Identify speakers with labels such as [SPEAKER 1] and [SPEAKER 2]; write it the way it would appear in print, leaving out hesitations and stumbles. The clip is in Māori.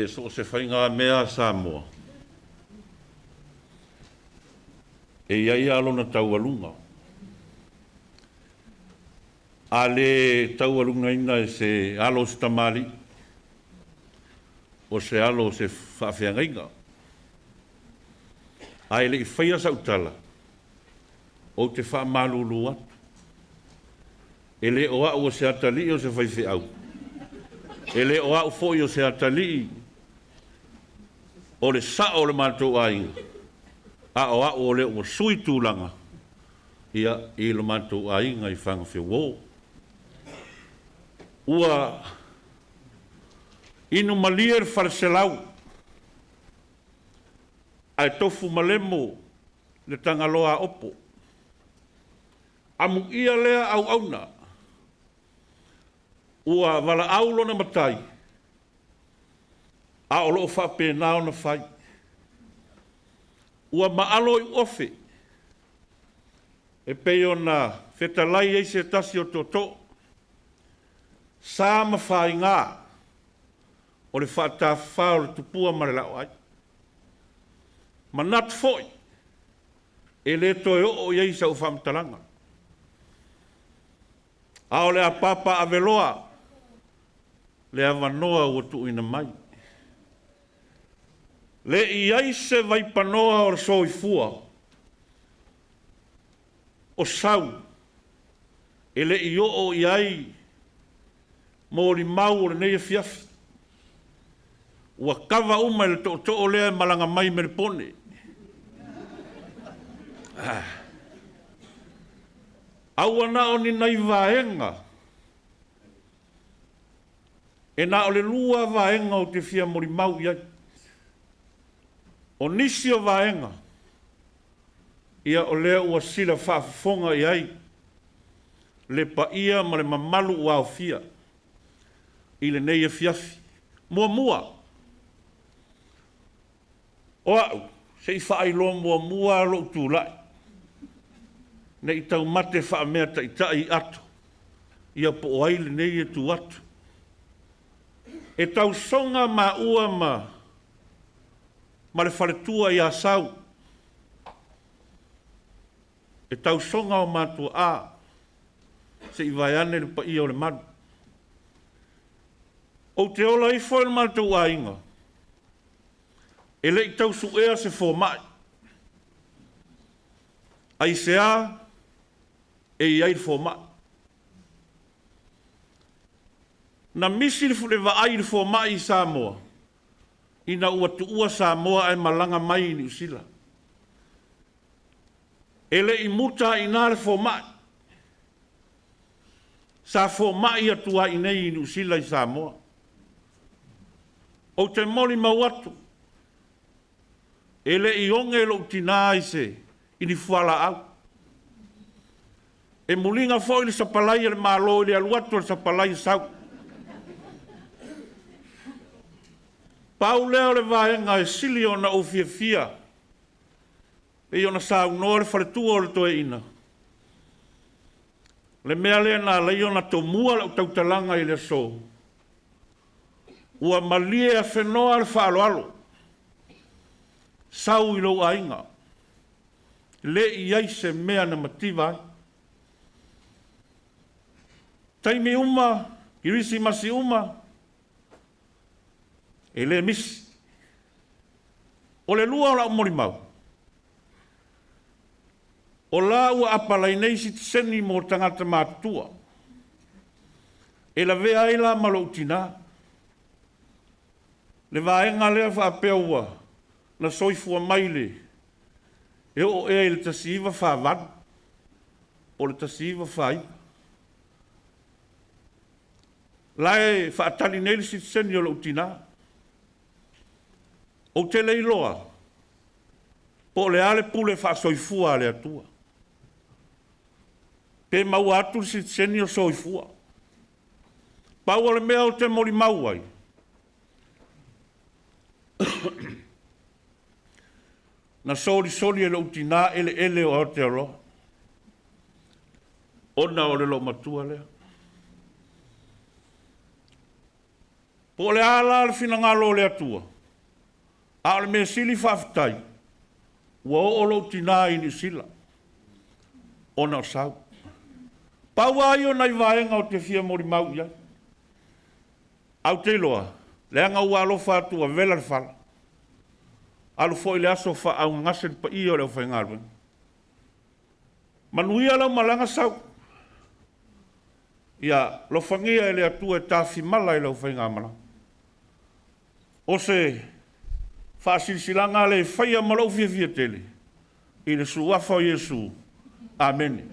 [SPEAKER 1] so se whainga mea Samoa. Iai alona taualunga. Ale taualunga ina se alo se tamari. O se alo se whawhiangainga. Ai le I whaia sautala. O te whamalulu atu. Ele o au o se atali o se whaiwhi au. Ele o au foi o se atali. O le sa o le mātou ainga. A o le o sui tūlanga. Ia I le mātou ainga I Fagafeuo. Ua inu malia farselau. Ai tofu malemo le tangaloa opo. Amu ia lea au auna. Ua wala aulo na matai. A o loo whape nao na whai. Ua maalo I ofe. E peo na whetalai ei se tasi o toto. Sā ma whai ngā. O le whata whao le tupua marelao ai. Manat foi. E le toe o iei sa u whamtalanga. A o le a papa a veloa. Le a wanoa ua tuina mai. Le iai se vai panoa o soifua. O sau. E le I o iai. Molimau o le neia fiafi. Ua kawa uma le to lea malanga mai me le pone. Aua na o ni nai vaenga. E na o le lua vaenga o te fia Molimau iai. O nisi o vaenga. Ia o lea ua sila whaafonga iai. Le pa ia ma le mamalu ua o fia. I le neia fiafi. Mua mua. O au, se I whaelo mua mua lo tūlai. Ne I tau mate wha mea ta I tai ato. Ia po o aile neia tu atu. E tau songa ma ua ma le wharetua I a sau. E tau songa o mātua a. Se I vai ane le pa ia o le manu. O te ola I foi le mātua a inga. E le I tau su ea se fō mai. Ai se a, e I ai fō mai. Na misi le fulewa ai le fō mai I Samoa. Ina ua tuua Samoa e malanga mai I New Zealand. E le I muta I nā le fō mai. Sa fō mai atua I nei I New Zealand I Samoa. O te Molimau atu. E le I onge lo tina I se, I ni fuala au. E mulinga fo I le sapalai le malo I le aluatu le sapalai sau. Pau leo le vaenga e sili ona o fia fia. E ona sa unore wharetua o le toe ina. Le mea lea na le ona to mua le utautalanga I le so. Ua malie a whenoa le whaalo alo. Sau I lo ainga. Le I ai se mea na mativa. Taimi uma, irisi masi uma. E le misi. O le lua o la Molimau. O la ua apalai nei si seni mo tangata mātua. E la vea ila malo utina. Le vaenga lea whaapea ua. Na soifua maile. E o e le tasiva whaavad. O le tasiva whai. Lae whaatali nei si seni o la utina. O te leiloa. Po le ale pule wha soifua le atua. Pe mau atu si seni o soifua. Pau le mea o te Molimau ai. Na soli e le utina ele o Aotearoa. Ona o le lo matua lea. Po le ala le fina ngalo le atua. A le me sili whaftai. Ua o lo tina i ni sila. Ona o sau. Pau ai o nai vaenga o te fia Molimau ia. Au te loa. Le anga ua alo whatua vela le whala. Alu fo i le aso wha au ngase pa i o le whai ngalwe. Manuia lau malanga sau. Ia lo whangia e le atua e Tāvita i lau whai ngamala. O se whaasilsilanga le whaia malau fia tele. I le suafa o Yesu. Amen.